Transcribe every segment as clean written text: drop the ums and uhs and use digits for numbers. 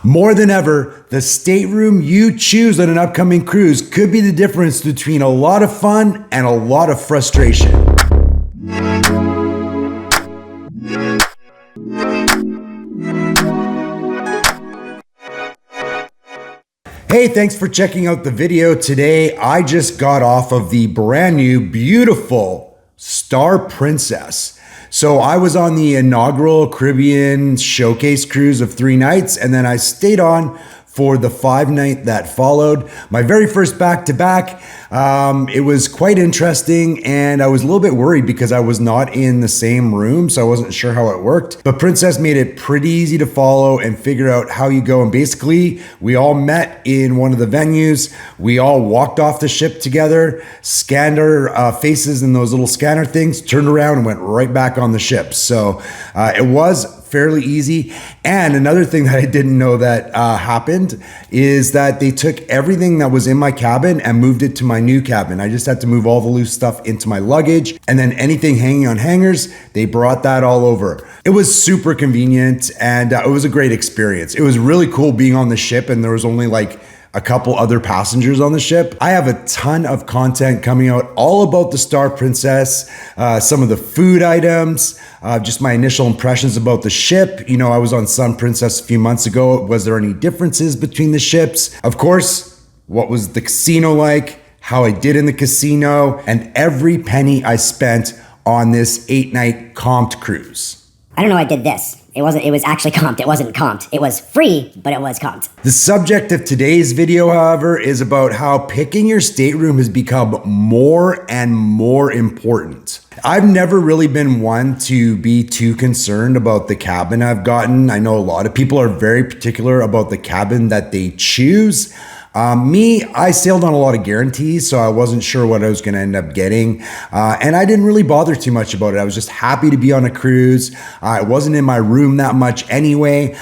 More than ever, the stateroom you choose on an upcoming cruise could be the difference between a lot of fun and a lot of frustration. Hey, thanks for checking out the video today. I just got off of the brand new, beautiful Star Princess. So I was on the inaugural Caribbean showcase cruise of 3 nights, and then I stayed on for the 5-night that followed. My very first back-to-back. It was quite interesting, and I was a little bit worried because I was not in the same room, so I wasn't sure how it worked. But Princess made it pretty easy to follow and figure out how you go. And basically, we all met in one of the venues. We all walked off the ship together, scanned our faces in those little scanner things, turned around and went right back on the ship. So it was fairly easy. And another thing that I didn't know that happened is that they took everything that was in my cabin and moved it to my new cabin. I just had to move all the loose stuff into my luggage, and then anything hanging on hangers, they brought that all over. It was super convenient, and it was a great experience. It was really cool being on the ship, and there was only like a couple other passengers on the ship. I have a ton of content coming out all about the Star Princess, some of the food items, just my initial impressions about the ship. You know, I was on Sun Princess a few months ago. Was there any differences between the ships? Of course, what was the casino like, how I did in the casino, and every penny I spent on this 8-night comped cruise. I don't know, I did this. It was actually comped. It wasn't comped. It was free, but it was comped. The subject of today's video, however, is about how picking your stateroom has become more and more important. I've never really been one to be too concerned about the cabin I've gotten. I know a lot of people are very particular about the cabin that they choose. Me, I sailed on a lot of guarantees, so I wasn't sure what I was going to end up getting. And I didn't really bother too much about it. I was just happy to be on a cruise. I wasn't in my room that much anyway.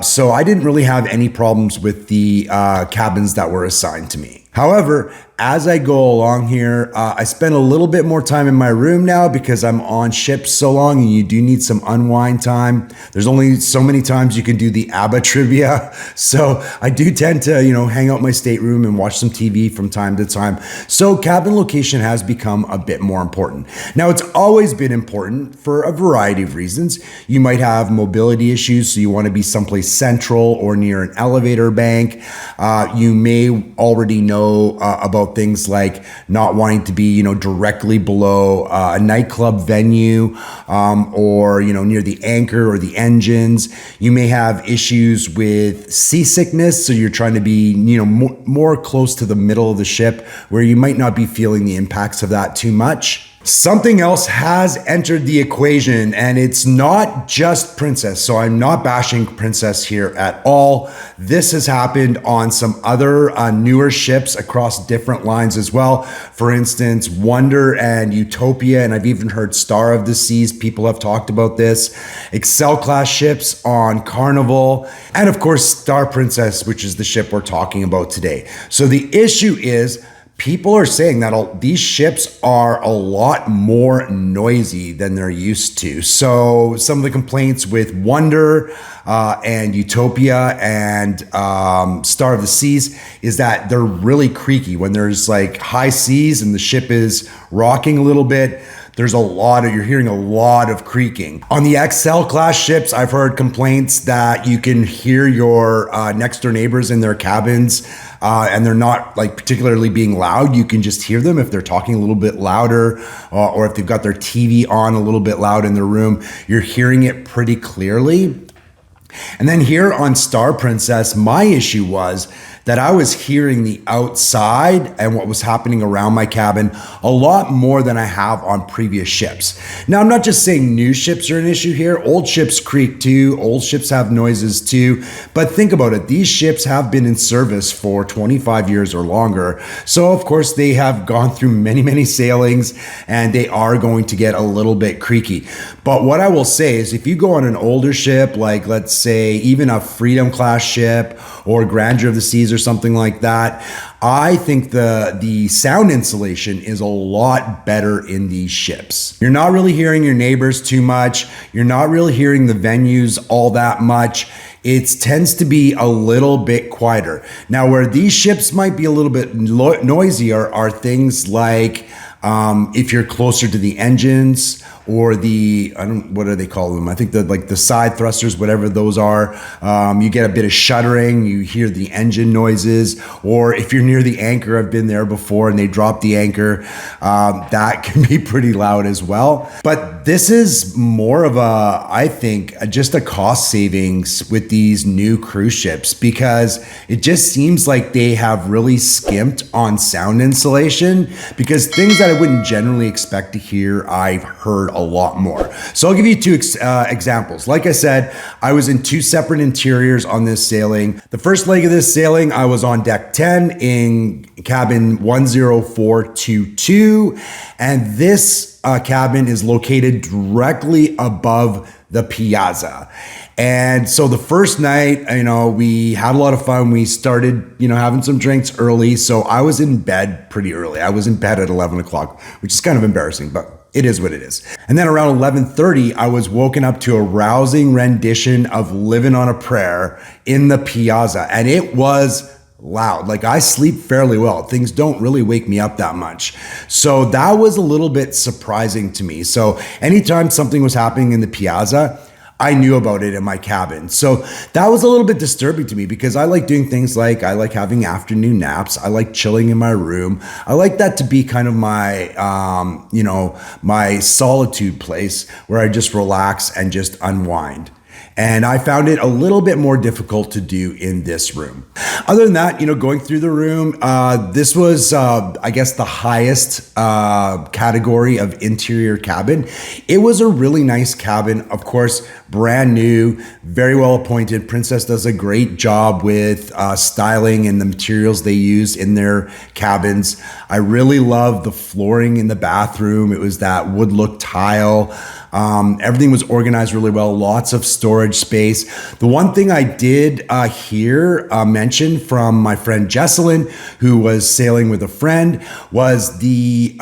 So I didn't really have any problems with the cabins that were assigned to me. However, as I go along here, I spend a little bit more time in my room now because I'm on ships so long and you do need some unwind time. There's only so many times you can do the ABBA trivia. So I do tend to, hang out in my stateroom and watch some TV from time to time. So cabin location has become a bit more important. Now, it's always been important for a variety of reasons. You might have mobility issues, so you want to be someplace central or near an elevator bank. You may already know about things like not wanting to be, directly below a nightclub venue, or, near the anchor or the engines. You may have issues with seasickness, so you're trying to be, more close to the middle of the ship where you might not be feeling the impacts of that too much. Something else has entered the equation, and it's not just Princess. So I'm not bashing Princess here at all. This has happened on some other newer ships across different lines as well. For instance, Wonder and Utopia, and I've even heard Star of the Seas. People have talked about this. Excel class ships on Carnival, and of course, Star Princess, which is the ship we're talking about today. So the issue is, people are saying that these ships are a lot more noisy than they're used to. So some of the complaints with Wonder and Utopia and Star of the Seas is that they're really creaky. When there's like high seas and the ship is rocking a little bit, you're hearing a lot of creaking. On the XL class ships, I've heard complaints that you can hear your next door neighbors in their cabins, and they're not like particularly being loud. You can just hear them if they're talking a little bit louder, or if they've got their TV on a little bit loud in their room, you're hearing it pretty clearly. And then here on Star Princess, my issue was that I was hearing the outside and what was happening around my cabin a lot more than I have on previous ships. Now, I'm not just saying new ships are an issue here. Old ships creak too. Old ships have noises too. But think about it. These ships have been in service for 25 years or longer. So, of course, they have gone through many, many sailings, and they are going to get a little bit creaky. But what I will say is, if you go on an older ship, like let's say even a Freedom class ship or Grandeur of the Seas or something like that, I think the sound insulation is a lot better in these ships. You're not really hearing your neighbors too much. You're not really hearing the venues all that much. it tends to be a little bit quieter. Now, where these ships might be a little bit noisier are things like if you're closer to the engines or what do they call them? I think the side thrusters, whatever those are. You get a bit of shuddering, you hear the engine noises, or if you're near the anchor, I've been there before and they drop the anchor, that can be pretty loud as well. But this is more of I think, just a cost savings with these new cruise ships, because it just seems like they have really skimped on sound insulation, because things that I wouldn't generally expect to hear, I've heard a lot more. So I'll give you two examples. Like I said, I was in two separate interiors on this sailing. The first leg of this sailing, I was on deck 10 in cabin 10422, and this cabin is located directly above the piazza. And so the first night, we had a lot of fun. We started, having some drinks early. So I was in bed pretty early. I was in bed at 11 o'clock, which is kind of embarrassing, but it is what it is. And then around 11:30, I was woken up to a rousing rendition of Living on a Prayer in the piazza. And it was loud. Like, I sleep fairly well. Things don't really wake me up that much. So that was a little bit surprising to me. So anytime something was happening in the piazza, I knew about it in my cabin. So that was a little bit disturbing to me, because I like doing things like, I like having afternoon naps. I like chilling in my room. I like that to be kind of my, my solitude place where I just relax and just unwind. And I found it a little bit more difficult to do in this room. Other than that, going through the room, this was, I guess, the highest category of interior cabin. It was a really nice cabin, of course, brand new, very well appointed. Princess does a great job with styling and the materials they use in their cabins. I really love the flooring in the bathroom. It was that wood look tile. Everything was organized really well, lots of storage space. The one thing I did hear mentioned from my friend Jesselyn, who was sailing with a friend, was the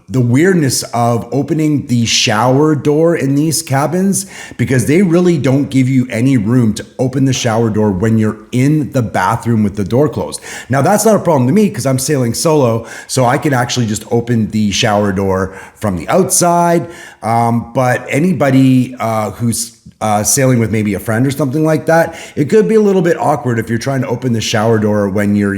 weirdness of opening the shower door in these cabins, because they really don't give you any room to open the shower door when you're in the bathroom with the door closed. Now, that's not a problem to me because I'm sailing solo, so I can actually just open the shower door from the outside. But anybody who's sailing with maybe a friend or something like that, it could be a little bit awkward if you're trying to open the shower door when you're,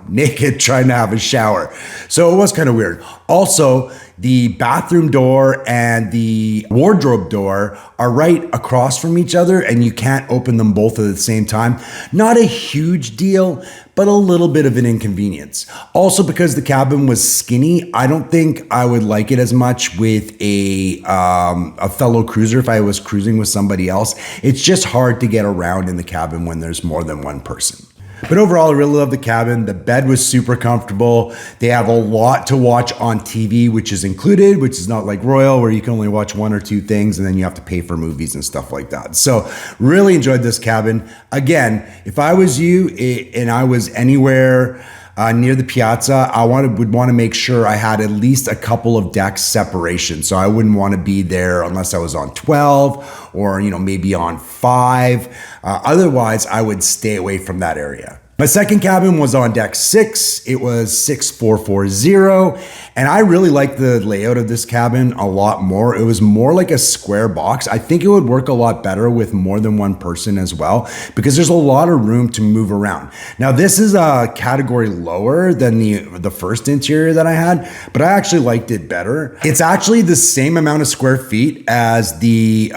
naked trying to have a shower. So it was kind of weird. Also, the bathroom door and the wardrobe door are right across from each other, and you can't open them both at the same time. Not a huge deal, but a little bit of an inconvenience. Also, because the cabin was skinny, I don't think I would like it as much with a fellow cruiser if I was cruising with somebody else. It's just hard to get around in the cabin when there's more than one person. But overall, I really love the cabin. The bed was super comfortable. They have a lot to watch on TV, which is included, which is not like Royal, where you can only watch one or two things and then you have to pay for movies and stuff like that. So really enjoyed this cabin. Again, if I was you and I was anywhere near the piazza, I would want to make sure I had at least a couple of decks separation. So I wouldn't want to be there unless I was on 12 or, maybe on 5. Otherwise, I would stay away from that area. My second cabin was on deck 6. It was 6440, and I really liked the layout of this cabin a lot more. It was more like a square box. I think it would work a lot better with more than one person as well, because there's a lot of room to move around. Now, this is a category lower than the first interior that I had, but I actually liked it better. It's actually the same amount of square feet as the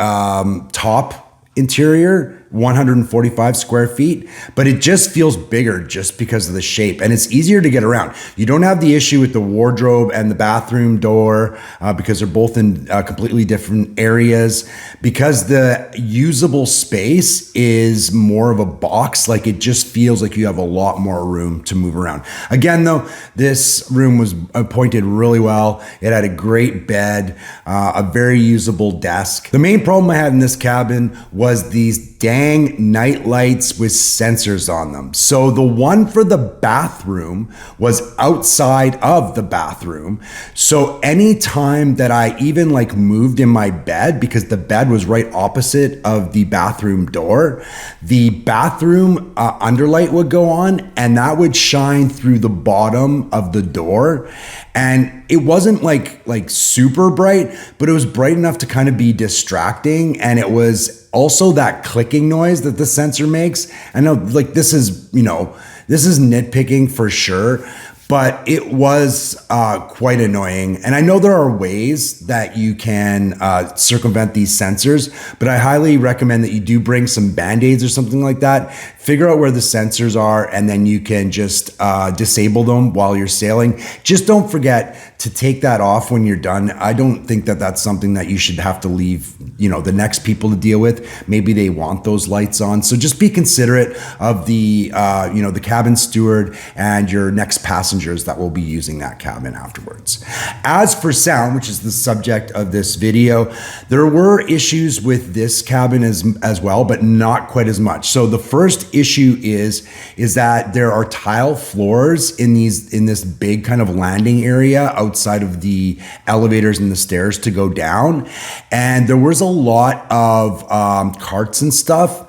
top interior, 145 square feet, but it just feels bigger just because of the shape, and it's easier to get around. You don't have the issue with the wardrobe and the bathroom door because they're both in completely different areas, because the usable space is more of a box. Like, it just feels like you have a lot more room to move around. Again, though, this room was appointed really well. It had a great bed, a very usable desk. The main problem I had in this cabin was these damn hang night lights with sensors on them. So the one for the bathroom was outside of the bathroom. So anytime that I even like moved in my bed, because the bed was right opposite of the bathroom door, the bathroom underlight would go on, and that would shine through the bottom of the door. And it wasn't like super bright, but it was bright enough to kind of be distracting. And it was also that clicking noise that the sensor makes. I know like this is nitpicking for sure, but it was quite annoying. And I know there are ways that you can circumvent these sensors, but I highly recommend that you do bring some Band-Aids or something like that. Figure out where the sensors are, and then you can just disable them while you're sailing. Just don't forget to take that off when you're done. I don't think that that's something that you should have to leave, the next people to deal with. Maybe they want those lights on. So just be considerate of the cabin steward and your next passengers that will be using that cabin afterwards. As for sound, which is the subject of this video, there were issues with this cabin as well, but not quite as much. So the first issue is that there are tile floors in this big kind of landing area outside of the elevators and the stairs to go down. And there was a lot of carts and stuff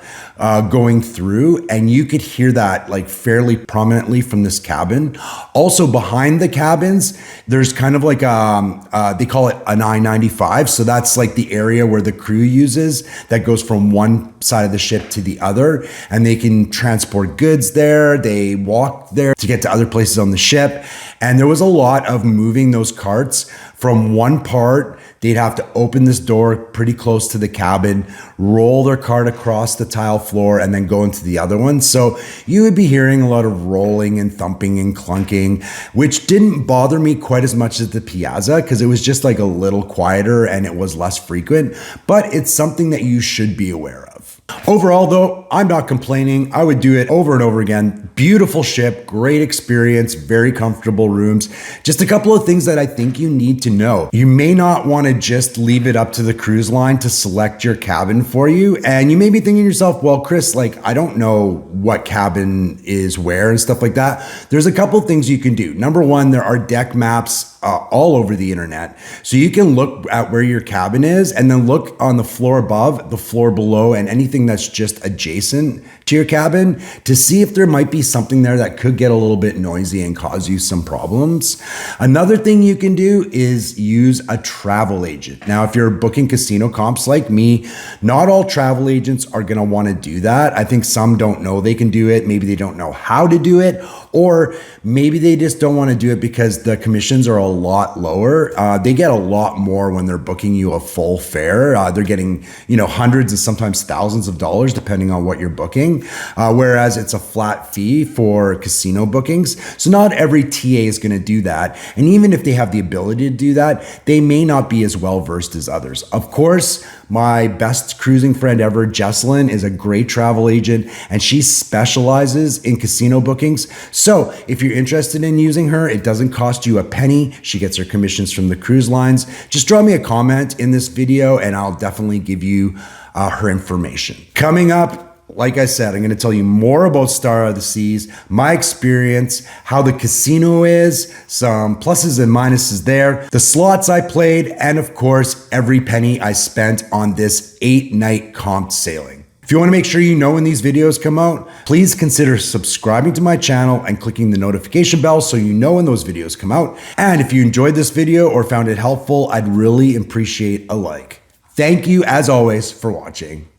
going through, and you could hear that like fairly prominently from this cabin. Also behind the cabins, there's kind of like they call it an I-95. So that's like the area where the crew uses that goes from one side of the ship to the other, and they can transport goods there. They walk there to get to other places on the ship. And there was a lot of moving those carts from one part. They'd have to open this door pretty close to the cabin, roll their cart across the tile floor, and then go into the other one. So you would be hearing a lot of rolling and thumping and clunking, which didn't bother me quite as much as the Piazza, because it was just like a little quieter and it was less frequent. But it's something that you should be aware of. Overall, though, I'm not complaining. I would do it over and over again. Beautiful ship, great experience, very comfortable rooms. Just a couple of things that I think you need to know. You may not want to just leave it up to the cruise line to select your cabin for you. And you may be thinking to yourself, well, Chris, like, I don't know what cabin is where and stuff like that. There's a couple of things you can do. Number one, there are deck maps all over the internet. So you can look at where your cabin is and then look on the floor above, the floor below, and anything that's just adjacent to your cabin to see if there might be something there that could get a little bit noisy and cause you some problems. Another thing you can do is use a travel agent. Now, if you're booking casino comps like me, not all travel agents are going to want to do that. I think some don't know they can do it. Maybe they don't know how to do it, or maybe they just don't want to do it because the commissions are a lot lower. They get a lot more when they're booking you a full fare. They're getting, hundreds and sometimes thousands of dollars depending on what you're booking. Whereas it's a flat fee for casino bookings. So not every TA is going to do that. And even if they have the ability to do that, they may not be as well versed as others. Of course, my best cruising friend ever, Jesselyn, is a great travel agent, and she specializes in casino bookings. So if you're interested in using her, it doesn't cost you a penny. She gets her commissions from the cruise lines. Just drop me a comment in this video and I'll definitely give you her information. Coming up, like I said, I'm going to tell you more about Star of the Seas, my experience, how the casino is, some pluses and minuses there, the slots I played, and of course, every penny I spent on this 8-night comped sailing. If you want to make sure you know when these videos come out, please consider subscribing to my channel and clicking the notification bell so you know when those videos come out. And if you enjoyed this video or found it helpful, I'd really appreciate a like. Thank you, as always, for watching.